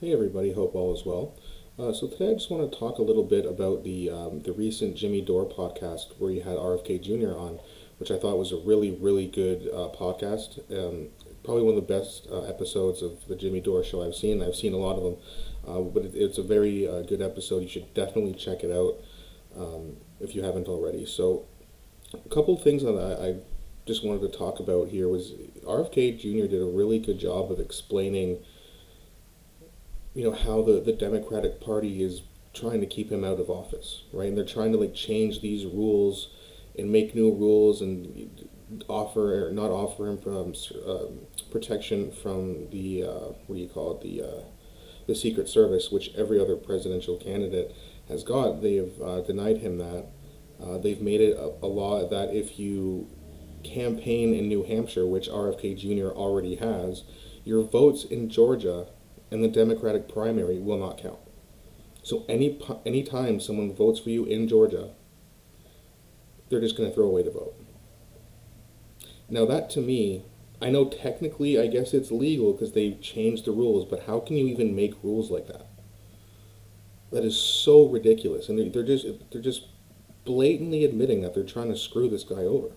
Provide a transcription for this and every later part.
Hey everybody, hope all is well. So today I just want to talk a little bit about the recent Jimmy Dore podcast where you had RFK Jr. on, which I thought was a really good podcast. Probably one of the best episodes of the Jimmy Dore show I've seen. I've seen a lot of them, but it's a very good episode. You should definitely check it out if you haven't already. So a couple of things that I just wanted to talk about here was RFK Jr. did a really good job of explaining how the Democratic Party is trying to keep him out of office, right? And they're trying to like change these rules and make new rules and offer or not offer him from protection from the what do you call it, the Secret Service, which every other presidential candidate has got. They have denied him that. They've made it a law that if you campaign in New Hampshire, which RFK Jr. already has, your votes in Georgia and the Democratic primary will not count. So any time someone votes for you in Georgia, they're just going to throw away the vote. Now that to me, I know technically I guess it's legal because they've changed the rules, but how can you even make rules like that? That is so ridiculous, and they're just blatantly admitting that they're trying to screw this guy over.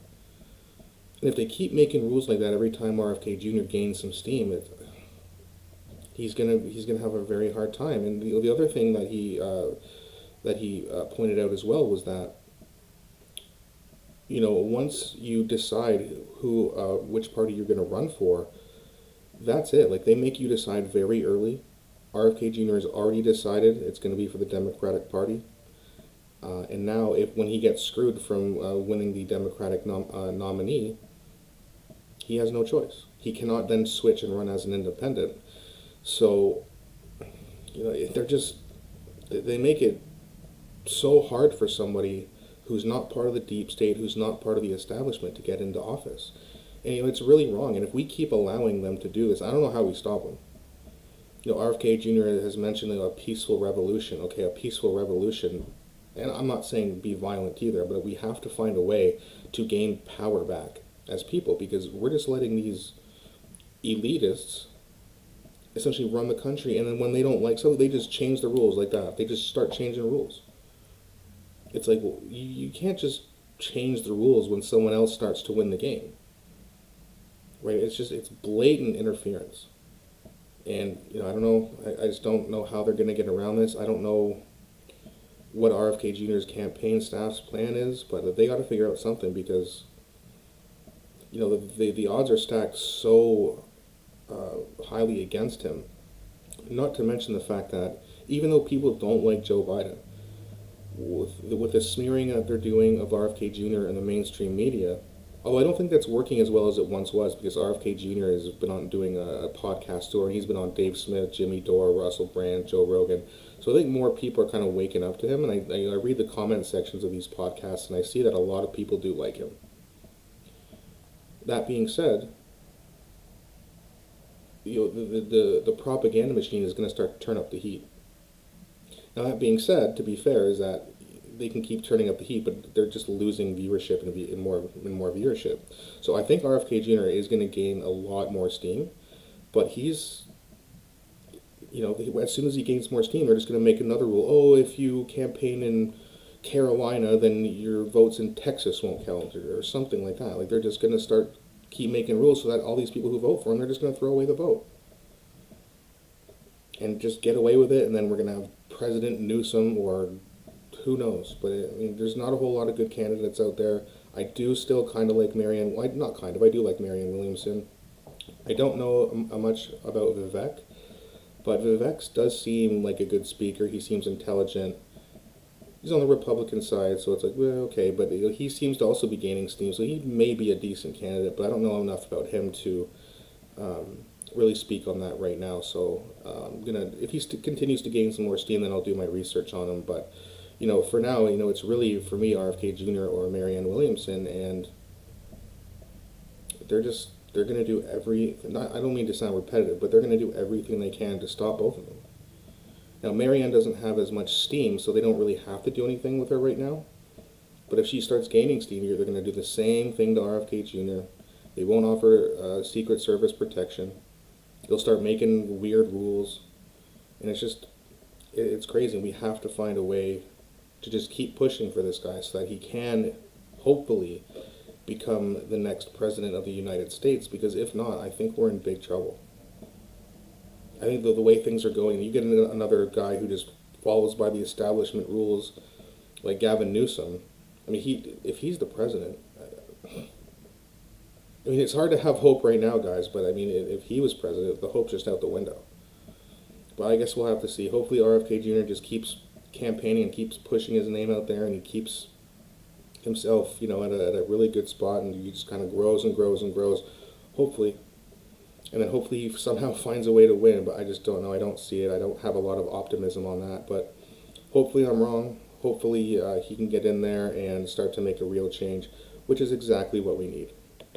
And if they keep making rules like that every time RFK Jr. gains some steam, he's gonna have a very hard time. And the other thing that he pointed out as well was that once you decide who which party you're gonna run for, that's it. Like they make you decide very early. RFK Jr. has already decided it's going to be for the Democratic Party, and now if when he gets screwed from winning the Democratic nominee, he has no choice. He cannot then switch and run as an independent. So, they make it so hard for somebody who's not part of the deep state, who's not part of the establishment to get into office. And, it's really wrong. And if we keep allowing them to do this, I don't know how we stop them. RFK Jr. has mentioned a peaceful revolution. Okay, a peaceful revolution. And I'm not saying be violent either, but we have to find a way to gain power back as people because we're just letting these elitists essentially run the country, and then when they don't like something, they just change the rules like that. They just start changing rules. It's like, well, you can't just change the rules when someone else starts to win the game, right? It's blatant interference, and I don't know. I just don't know how they're going to get around this. I don't know what RFK Jr.'s campaign staff's plan is, but they got to figure out something because the odds are stacked so highly against him. Not to mention the fact that even though people don't like Joe Biden, with the smearing that they're doing of RFK Jr. in the mainstream media, although I don't think that's working as well as it once was because RFK Jr. has been on doing a podcast tour. He's been on Dave Smith, Jimmy Dore, Russell Brand, Joe Rogan. So I think more people are kind of waking up to him, and I read the comment sections of these podcasts, and I see that a lot of people do like him. That being said, the propaganda machine is going to start to turn up the heat. Now that being said, to be fair, is that they can keep turning up the heat, but they're just losing viewership and more viewership. So I think RFK Jr. is going to gain a lot more steam, but he's as soon as he gains more steam, they're just going to make another rule. Oh, if you campaign in Carolina, then your votes in Texas won't count, or something like that. Like they're just going to keep making rules so that all these people who vote for him, they're just going to throw away the vote and just get away with it, and then we're going to have President Newsom or who knows. But there's not a whole lot of good candidates out there. I do still kind of like Marianne. Well, not kind of. I do like Marianne Williamson. I don't know much about Vivek, but Vivek does seem like a good speaker. He seems intelligent. He's on the Republican side, so it's like, well, okay, but he seems to also be gaining steam, so he may be a decent candidate, but I don't know enough about him to really speak on that right now. So if he continues to gain some more steam, then I'll do my research on him. But for now, it's really for me RFK Jr. or Marianne Williamson, and they're going to do everything. I don't mean to sound repetitive, but they're going to do everything they can to stop both of them. Now, Marianne doesn't have as much steam, so they don't really have to do anything with her right now. But if she starts gaining steam, they're going to do the same thing to RFK Jr. They won't offer Secret Service protection. They'll start making weird rules. And it's crazy. We have to find a way to just keep pushing for this guy so that he can hopefully become the next president of the United States, because if not, I think we're in big trouble. I think the way things are going, you get another guy who just follows by the establishment rules, like Gavin Newsom. I mean, if he's the president, I mean, it's hard to have hope right now, guys, but I mean, if he was president, the hope's just out the window. But I guess we'll have to see. Hopefully RFK Jr. just keeps campaigning and keeps pushing his name out there, and he keeps himself, at a really good spot, and he just kind of grows and grows and grows, hopefully. And then hopefully he somehow finds a way to win, but I just don't know. I don't see it. I don't have a lot of optimism on that, but hopefully I'm wrong. Hopefully he can get in there and start to make a real change, which is exactly what we need.